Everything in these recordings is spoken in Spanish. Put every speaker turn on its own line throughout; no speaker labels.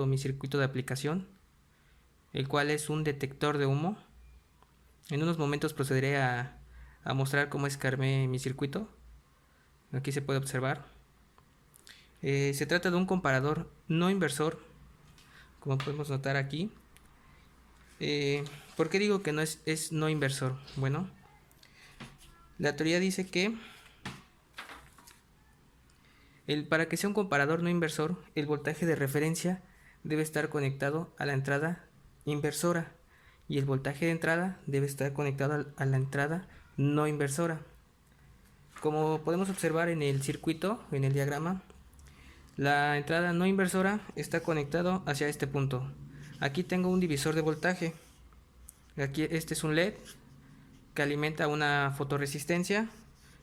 mi circuito de aplicación, el cual es un detector de humo. En unos momentos procederé a mostrar cómo es que armé mi circuito. Aquí se puede observar. Se trata de un comparador no inversor, como podemos notar aquí. ¿Por qué digo que no es no inversor? Bueno, la teoría dice que para que sea un comparador no inversor, el voltaje de referencia debe estar conectado a la entrada inversora y el voltaje de entrada debe estar conectado a la entrada no inversora. Como podemos observar en el circuito, en el diagrama, la entrada no inversora está conectado hacia este punto. Aquí tengo un divisor de voltaje. Aquí este es un LED que alimenta una fotorresistencia.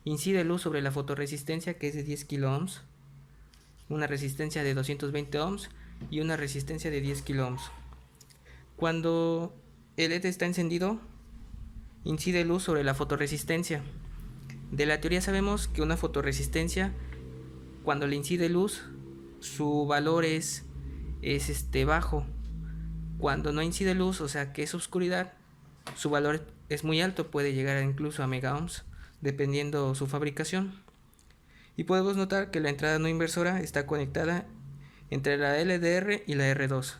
Incide luz sobre la fotorresistencia, que es de 10 kilo ohms, una resistencia de 220 ohms y una resistencia de 10 kilo ohms. Cuando el LED está encendido, incide luz sobre la fotorresistencia. De la teoría sabemos que una fotorresistencia, cuando le incide luz, su valor es bajo. Cuando no incide luz, o sea que es oscuridad, su valor es muy alto, puede llegar incluso a mega ohms, dependiendo su fabricación. Y podemos notar que la entrada no inversora está conectada entre la LDR y la R2,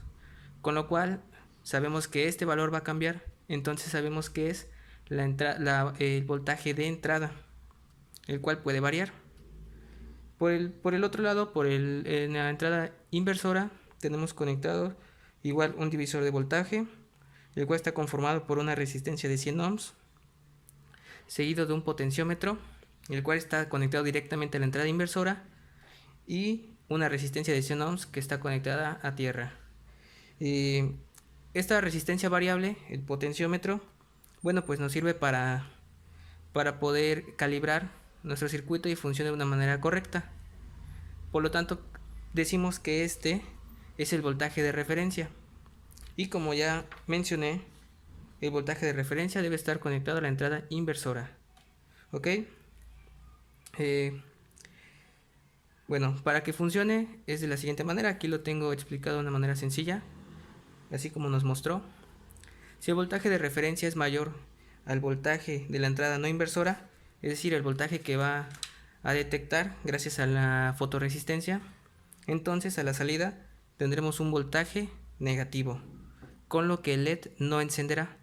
con lo cual sabemos que este valor va a cambiar. Entonces sabemos que es el voltaje de entrada, el cual puede variar. Por el otro lado, en la entrada inversora, tenemos conectado igual un divisor de voltaje, el cual está conformado por una resistencia de 100 ohms, seguido de un potenciómetro, el cual está conectado directamente a la entrada inversora, y una resistencia de 100 ohms que está conectada a tierra. Esta resistencia variable, el potenciómetro, bueno, pues nos sirve para poder calibrar nuestro circuito y funcione de una manera correcta. Por lo tanto, decimos que este es el voltaje de referencia. Y como ya mencioné, el voltaje de referencia debe estar conectado a la entrada inversora. ¿Ok? Bueno, para que funcione es de la siguiente manera. Aquí lo tengo explicado de una manera sencilla, así como nos mostró. Si el voltaje de referencia es mayor al voltaje de la entrada no inversora, es decir, el voltaje que va a detectar gracias a la fotorresistencia, entonces a la salida tendremos un voltaje negativo, con lo que el LED no encenderá.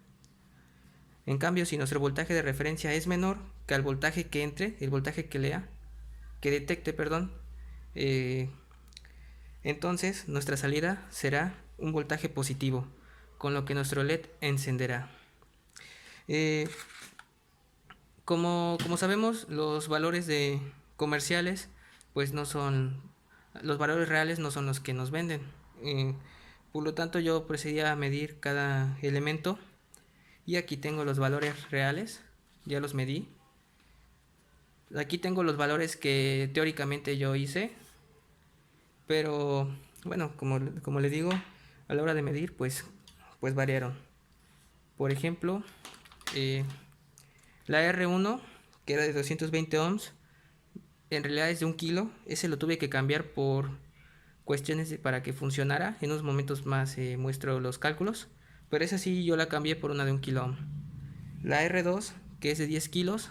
En cambio, si nuestro voltaje de referencia es menor que el voltaje que entre, el voltaje que detecte, entonces nuestra salida será un voltaje positivo, con lo que nuestro LED encenderá. Como sabemos, los valores comerciales, pues no son, los valores reales no son los que nos venden. Por lo tanto, yo procedí a medir cada elemento y aquí tengo los valores reales, ya los medí. Aquí tengo los valores que teóricamente yo hice, pero bueno, como les digo, a la hora de medir, pues variaron. Por ejemplo, la R1, que era de 220 ohms, en realidad es de 1 kilo. Ese lo tuve que cambiar por cuestiones para que funcionara. En unos momentos más muestro los cálculos, pero esa sí yo la cambié por una de 1 kilo ohm. La R2, que es de 10 kilos,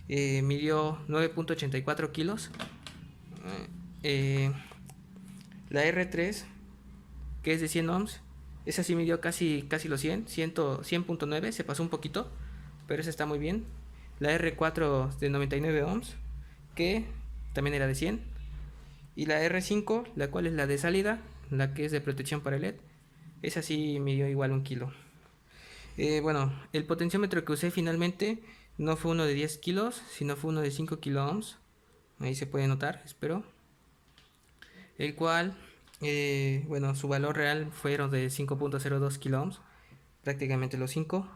midió 9.84 kilos. La R3, que es de 100 ohms, esa sí midió casi los 100.9, se pasó un poquito, pero esa está muy bien. La R4 de 99 ohms, que también era de 100. Y la R5, la cual es la de salida, la que es de protección para el LED, esa sí midió igual 1 kilo. Bueno, el potenciómetro que usé finalmente no fue uno de 10 kilos, sino fue uno de 5 kilo ohms. Ahí se puede notar, espero. El cual, bueno, su valor real fueron de 5.02 kilo ohms, prácticamente los 5.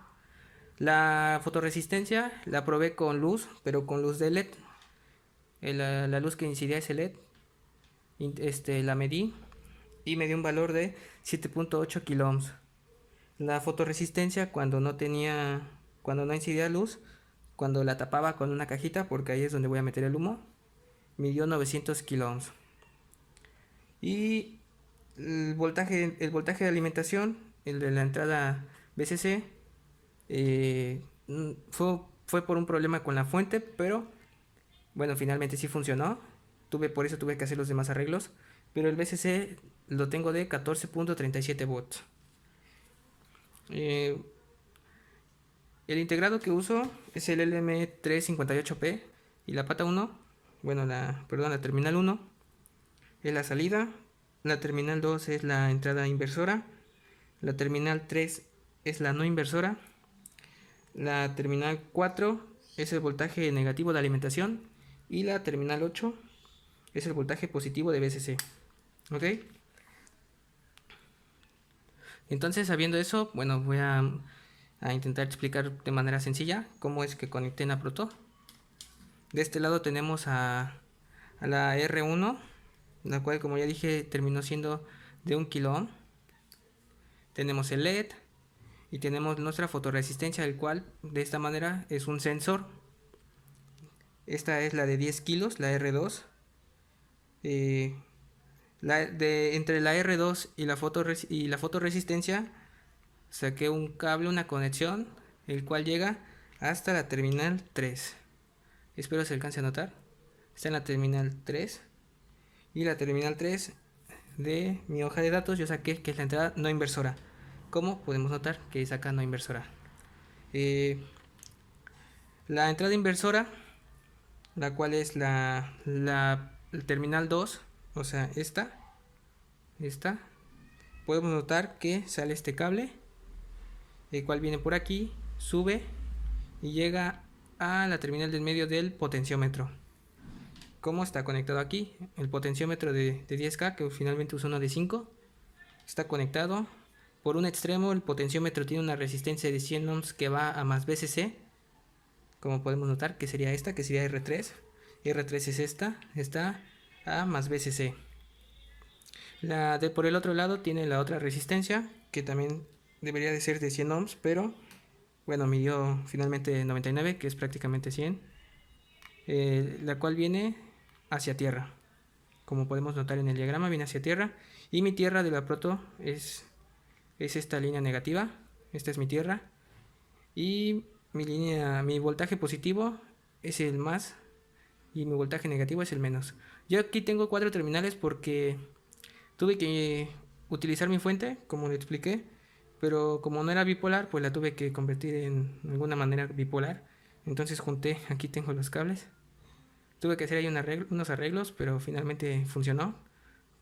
La fotorresistencia la probé con luz, pero con luz de LED. La luz que incidía ese LED, la medí y me dio un valor de 7.8 kilo ohms. La fotorresistencia, cuando no incidía luz, cuando la tapaba con una cajita, porque ahí es donde voy a meter el humo, midió 900 kilo ohms. Y el voltaje de alimentación, el de la entrada VCC, fue por un problema con la fuente, pero bueno, finalmente sí funcionó. Por eso tuve que hacer los demás arreglos. Pero el VCC lo tengo de 14.37 volts. Eh, el integrado que uso es el LM358P y la pata 1, bueno, la terminal 1 es la salida, la terminal 2 es la entrada inversora, la terminal 3 es la no inversora, la terminal 4 es el voltaje negativo de alimentación y la terminal 8 es el voltaje positivo de VCC. ¿Ok? Entonces, sabiendo eso, bueno, voy a intentar explicar de manera sencilla cómo es que conecté en Aproto. De este lado tenemos a la R1, la cual, como ya dije, terminó siendo de 1 kilo ohm. Tenemos el LED y tenemos nuestra fotorresistencia, el cual de esta manera es un sensor. Esta es la de 10 kilos, la R2. Entre la R2 y la fotorresistencia saqué un cable, una conexión, el cual llega hasta la terminal 3. Espero se alcance a notar. Está en la terminal 3. Y la terminal 3 de mi hoja de datos yo saqué que es la entrada no inversora. Como podemos notar que es acá no inversora. La entrada inversora, la cual es la terminal 2, o sea, esta, podemos notar que sale este cable, el cual viene por aquí, sube y llega a la terminal del medio del potenciómetro. ¿Cómo está conectado aquí? El potenciómetro de 10K, que finalmente uso uno de 5, está conectado. Por un extremo el potenciómetro tiene una resistencia de 100 ohms que va a más VCC, como podemos notar, que sería esta, que sería R3. R3 es esta, está a más VCC. Por el otro lado tiene la otra resistencia, que también debería de ser de 100 ohms, pero bueno, midió finalmente 99, que es prácticamente 100, la cual viene hacia tierra. Como podemos notar en el diagrama, viene hacia tierra, y mi tierra de la proto es esta línea negativa. Esta es mi tierra, y mi voltaje positivo es el más y mi voltaje negativo es el menos. Yo aquí tengo 4 terminales porque tuve que utilizar mi fuente, como le expliqué, pero como no era bipolar, pues la tuve que convertir en alguna manera bipolar. Entonces junté, aquí tengo los cables. Tuve que hacer ahí unos arreglos, pero finalmente funcionó.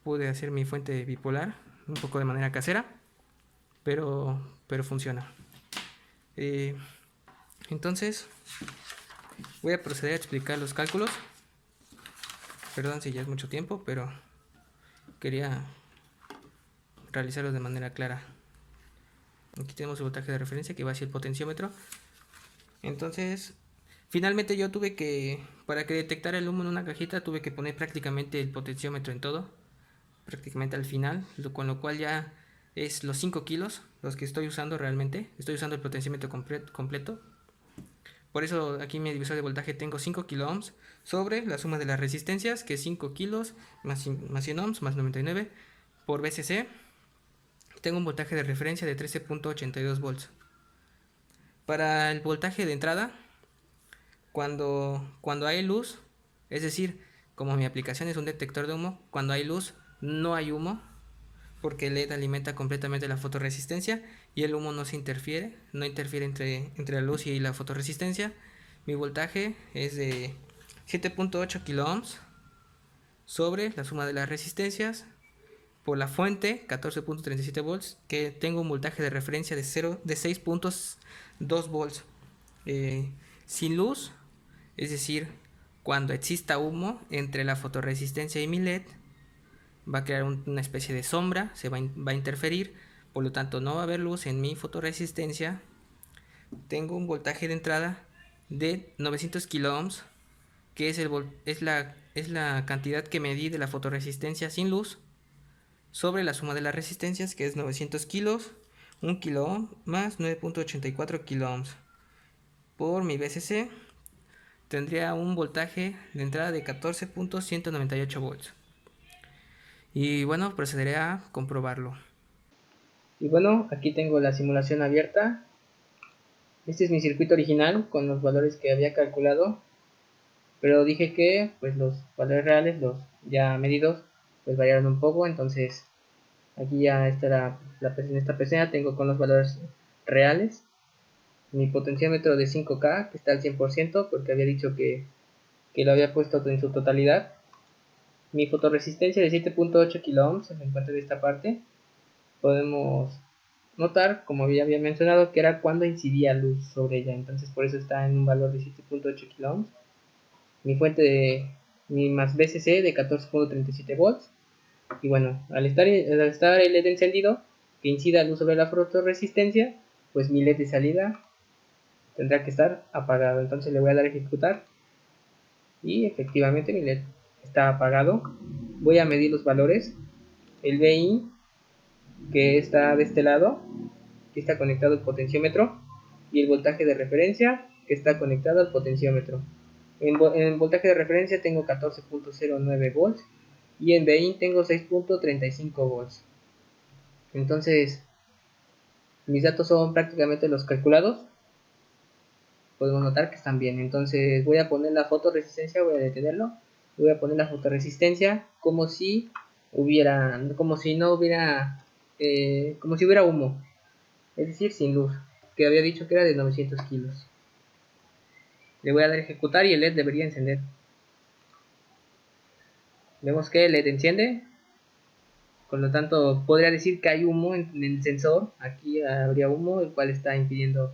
Pude hacer mi fuente bipolar, un poco de manera casera, pero funciona. Entonces, voy a proceder a explicar los cálculos. Perdón si ya es mucho tiempo, pero quería realizarlos de manera clara. Aquí tenemos el voltaje de referencia que va hacia el potenciómetro. Entonces, finalmente yo tuve que, para que detectara el humo en una cajita, tuve que poner prácticamente el potenciómetro en todo, prácticamente al final, con lo cual ya es los 5 kilos los que estoy usando realmente. Estoy usando el potenciómetro completo. Por eso aquí en mi divisor de voltaje tengo 5 kilo ohms sobre la suma de las resistencias, que es 5 kilos más 100 ohms más 99 por VCC. Tengo un voltaje de referencia de 13.82 volts. Para el voltaje de entrada, cuando hay luz, es decir, como mi aplicación es un detector de humo, cuando hay luz no hay humo, porque el LED alimenta completamente la fotorresistencia y el humo no interfiere entre la luz y la fotorresistencia. Mi voltaje es de 7.8 kilo ohms sobre la suma de las resistencias por la fuente 14.37 volts, que tengo un voltaje de referencia de 6.2 volts. Sin luz, es decir, cuando exista humo entre la fotorresistencia y mi LED, va a crear una especie de sombra, se va a interferir, por lo tanto no va a haber luz en mi fotorresistencia. Tengo un voltaje de entrada de 900 kilo ohms, que es la cantidad que medí de la fotorresistencia sin luz, sobre la suma de las resistencias, que es 900 kilos, 1 kilo ohm más 9.84 kilo ohms. Por mi VCC tendría un voltaje de entrada de 14.198 volts. Y bueno, procederé a comprobarlo.
Y bueno, aquí tengo la simulación abierta. Este es mi circuito original con los valores que había calculado, pero dije que pues los valores reales, los ya medidos, pues variaron un poco. Entonces aquí ya está en esta pestaña tengo con los valores reales mi potenciómetro de 5K, que está al 100%, porque había dicho que lo había puesto en su totalidad. Mi fotorresistencia de 7.8 kΩ se encuentra en esta parte. Podemos notar, como ya había mencionado, que era cuando incidía luz sobre ella, entonces por eso está en un valor de 7.8 kΩ. Mi fuente de mi más BCC de 14.37 volts. Y bueno, al estar el LED encendido, que incida luz sobre la fotorresistencia, pues mi LED de salida tendrá que estar apagado. Entonces le voy a dar a ejecutar y efectivamente mi LED está apagado. Voy a medir los valores. El VI, que está de este lado, que está conectado al potenciómetro, y el voltaje de referencia, que está conectado al potenciómetro. En voltaje de referencia tengo 14.09 volts y en VI tengo 6.35 volts. Entonces mis datos son prácticamente los calculados. Podemos notar que están bien. Entonces voy a poner la fotorresistencia, voy a detenerlo. Voy a poner la fotorresistencia como si hubiera, como si no hubiera, como si hubiera humo, es decir, sin luz, que había dicho que era de 900 kilos. Le voy a dar a ejecutar y el LED debería encender. Vemos que el LED enciende, por lo tanto podría decir que hay humo en el sensor. Aquí habría humo, el cual está impidiendo,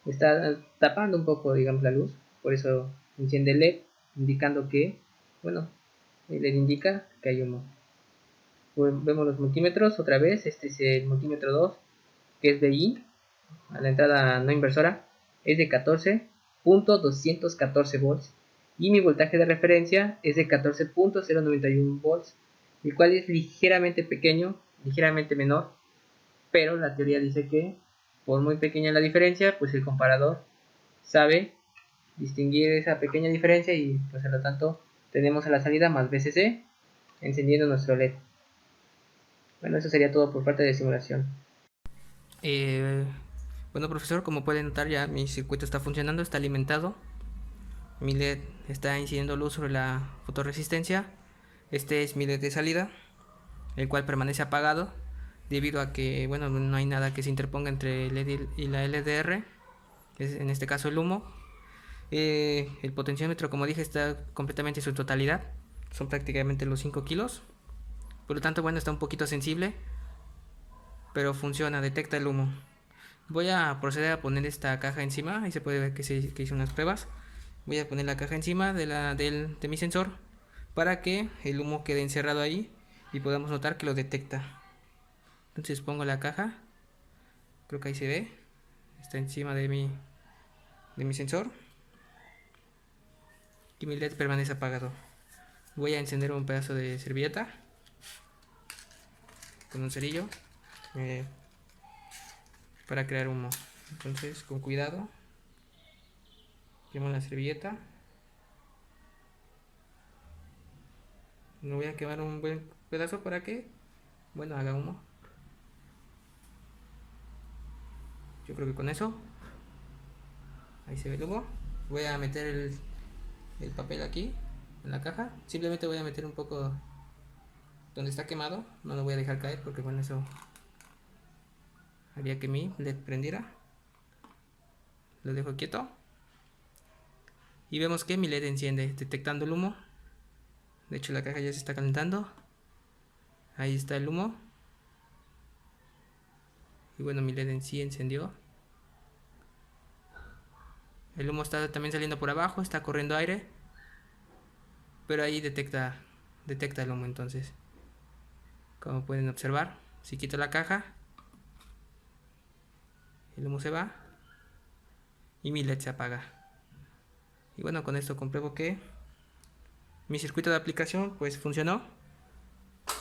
está tapando un poco, digamos, la luz. Por eso enciende el LED, indicando que, bueno, el LED indica que hay humo. Vemos los multímetros otra vez. Este es el multímetro 2, que es de I, a la entrada no inversora, es de 14.214 volts. Y mi voltaje de referencia es de 14.091 volts, el cual es ligeramente pequeño, ligeramente menor, pero la teoría dice que por muy pequeña la diferencia, pues el comparador sabe distinguir esa pequeña diferencia y pues por lo tanto tenemos a la salida más VCC encendiendo nuestro LED. Bueno, eso sería todo por parte de simulación.
Bueno, profesor, como puede notar, ya mi circuito está funcionando, está alimentado. Mi LED está incidiendo luz sobre la fotorresistencia. Este es mi LED de salida, el cual permanece apagado debido a que, bueno, no hay nada que se interponga entre el LED y la LDR, es en este caso el humo. El potenciómetro, como dije, está completamente en su totalidad, son prácticamente los 5 kilos. Por lo tanto, bueno, está un poquito sensible, pero funciona, detecta el humo. Voy a proceder a poner esta caja encima, ahí se puede ver que hice unas pruebas. Voy a poner la caja encima de mi sensor para que el humo quede encerrado ahí y podamos notar que lo detecta. Entonces pongo la caja, creo que ahí se ve, está encima de mi sensor y mi LED permanece apagado. Voy a encender un pedazo de servilleta con un cerillo para crear humo. Entonces, con cuidado, quemo la servilleta. Me voy a quemar un buen pedazo para que, bueno, haga humo. Yo creo que con eso, ahí se ve el humo. Voy a meter el papel aquí, en la caja. Simplemente voy a meter un poco donde está quemado. No lo voy a dejar caer porque, bueno, eso haría que mi LED prendiera. Lo dejo quieto. Y vemos que mi LED enciende, detectando el humo. De hecho, la caja ya se está calentando. Ahí está el humo. Y bueno, mi LED en sí encendió. El humo está también saliendo por abajo, está corriendo aire. Pero ahí detecta el humo. Entonces, como pueden observar, si quito la caja, el humo se va y mi LED se apaga. Y bueno, con esto compruebo que mi circuito de aplicación pues funcionó.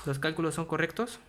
Los cálculos son correctos.